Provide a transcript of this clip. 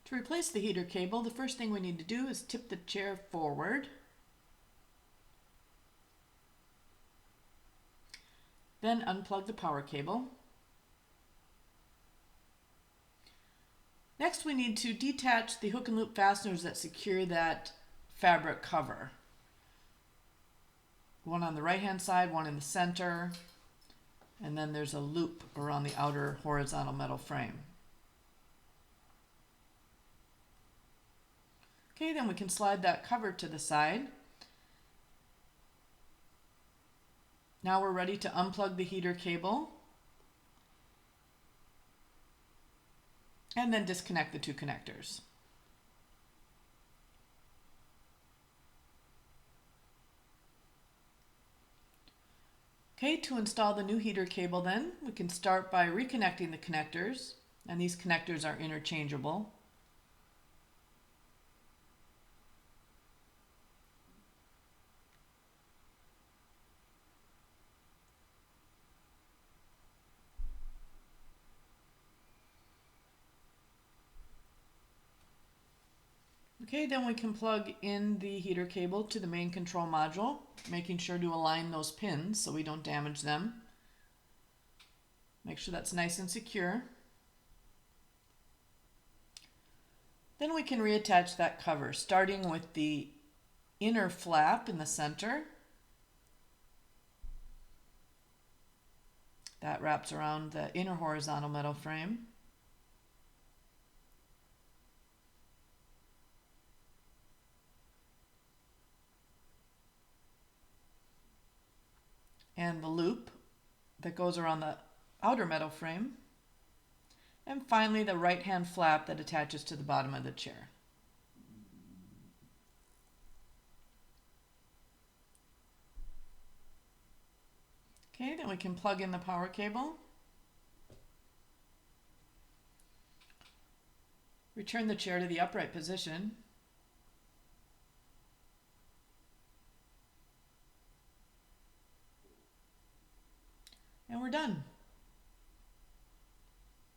To replace the heater cable, the first thing we need to do is tip the chair forward. Then unplug the power cable. Next, we need to detach the hook and loop fasteners that secure that fabric cover. One on the right-hand side, one in the center, and then there's a loop around the outer horizontal metal frame. Okay, then we can slide that cover to the side. Now we're ready to unplug the heater cable and then disconnect the two connectors. Okay, to install the new heater cable then, we can start by reconnecting the connectors, and these connectors are interchangeable. Okay, then we can plug in the heater cable to the main control module, making sure to align those pins so we don't damage them. Make sure that's nice and secure. Then we can reattach that cover, starting with the inner flap in the center. That wraps around the inner horizontal metal frame. And the loop that goes around the outer metal frame. And finally, the right-hand flap that attaches to the bottom of the chair. Okay, then we can plug in the power cable. Return the chair to the upright position. And we're done.